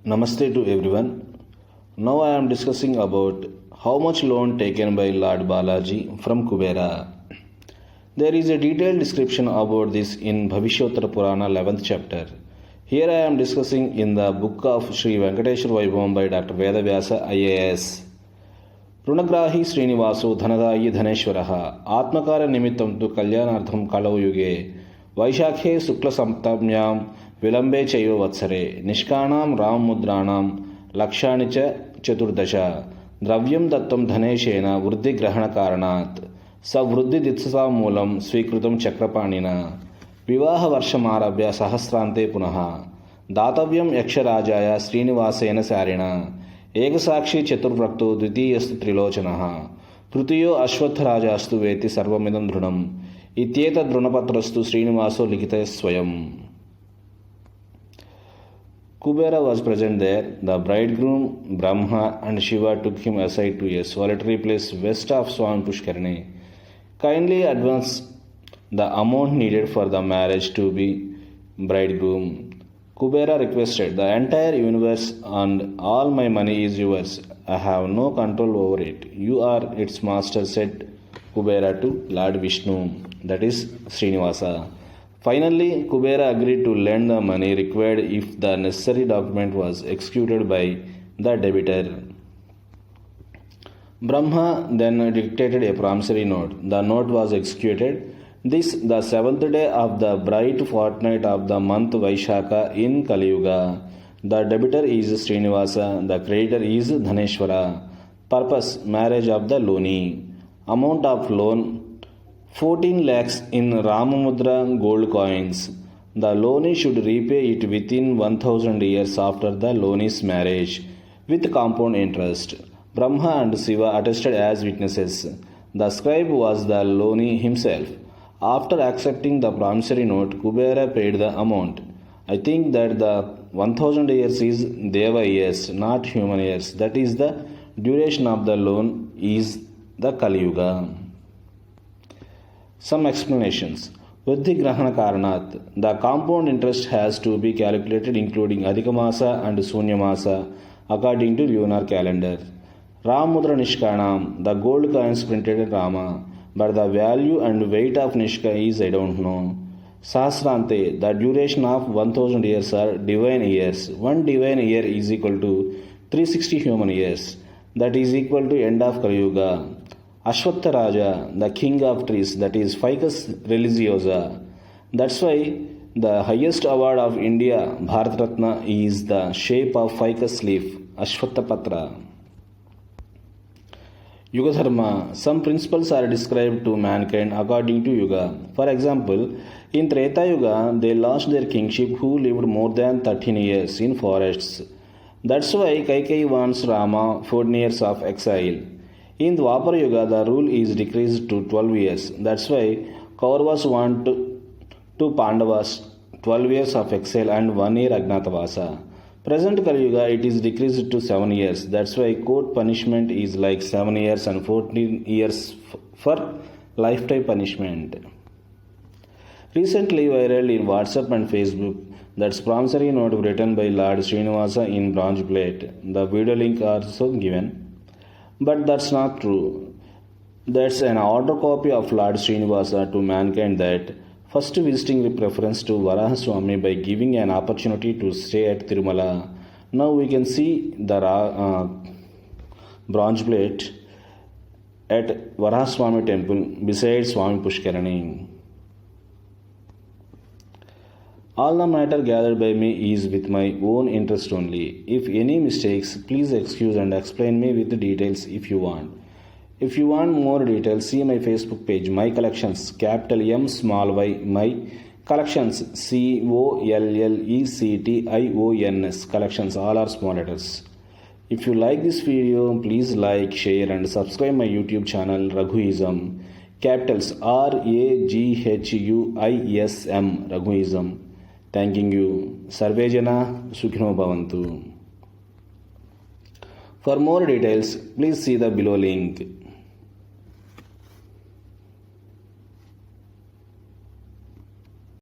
Namaste to everyone. Now I am discussing about how much loan taken by Lord Balaji from Kubera. There is a detailed description about this in Bhavishottara Purana 11th chapter. Here I am discussing in the book of Sri Venkateshwara Vaibhavam by Dr. Vedavyasa IAS. ऋणग्राही श्रीनिवासो धनदायी धनेश्वरः आत्मकार निमित्तं तु कल्याणार्थं कलौ युगे वैशाखे शुक्लसप्तम्यां विलम्बे चैव वत्सरे निष्काणां राममुद्राणां लक्षाणि च चतुर्दश द्रव्यं दत्तं धनेशेन वृद्धिग्रहणकारणात् स वृद्धिदित्सतामूलं स्वीकृतं चक्रपाणिना विवाहवर्षमारभ्य सहस्रान्ते पुनः दातव्यं यक्षराजाय श्रीनिवासेन सारिणा एकसाक्षी चतुर्वक्तो द्वितीयस्तु त्रिलोचनः तृतीयो अश्वत्थराजास्तु वेति सर्वमिदं दृढम् इत्येतद् ऋणपत्रस्तु श्रीनिवासो लिखितः स्वयं. Kubera was present there. The bridegroom Brahma and Shiva took him aside to a solitary place west of Swami Pushkarani. Kindly advance the amount needed for the marriage to be bridegroom. Kubera requested, the entire universe and all my money is yours. I have no control over it. You are its master, said Kubera to Lord Vishnu, that is Srinivasa. Finally, Kubera agreed to lend the money required if the necessary document was executed by the debitor. Brahma then dictated a promissory note. The note was executed. This, the seventh day of the bright fortnight of the month Vaishaka in Kali Yuga. The debtor is Srinivasa, the creditor is Dhaneshwara. Purpose, marriage of the loanee. Amount of loan, 14 lakhs in Ramamudra gold coins. The loanee should repay it within 1000 years after the loanee's marriage, with compound interest. Brahma and Shiva attested as witnesses. The scribe was the loanee himself. After accepting the promissory note, Kubera paid the amount. I think that the 1000 years is Deva years, not human years. That is the duration of the loan is the Kali Yuga. Some explanations. Vruddhi Grahana Karanat. The compound interest has to be calculated including Adhikamasa and Sunyamasa according to lunar calendar. Ramudra Nishkanam. The gold coins printed in Rama. But the value and weight of Nishka is I don't know. Sahasrante, the duration of 1000 years are divine years. One divine year is equal to 360 human years. That is equal to end of Kali Yuga. Ashwatha Raja, the king of trees, that is Ficus religiosa. That's why the highest award of India, Bharat Ratna, is the shape of ficus leaf, Ashwatha Patra. Yuga Dharma. Some principles are described to mankind according to Yuga. For example, in Treta Yuga, they lost their kingship who lived more than 13 years in forests. That's why Kaikeyi wants Rama 14 years of exile. In Dwapara Yuga, the rule is decreased to 12 years. That's why Kauravas want to Pandavas 12 years of exile and 1 year Agnatavasa. Present Kali Yuga, it is decreased to 7 years. That's why court punishment is like 7 years and 14 years for lifetime punishment. Recently viral in WhatsApp and Facebook, that's promissory note written by Lord Srinivasa in bronze plate. The video link also given. But that's not true. That's an order copy of Lord Srinivasa to mankind that first visiting with preference to Varaha Swami by giving an opportunity to stay at Tirumala. Now we can see the bronze plate at Varaha Swami temple beside Swami Pushkarani. All the matter gathered by me is with my own interest only. If any mistakes, please excuse and explain me with the details if you want. If you want more details, see my Facebook page, My Collections, capital M, small y, My Collections, COLLECTIONS, Collections, all are small letters. If you like this video, please like, share and subscribe my YouTube channel, Raghuism, capitals RAGHUISM, Raghuism. Thanking you. Sarve Jana Sukhino Bhavantu. For more details, please see the below link.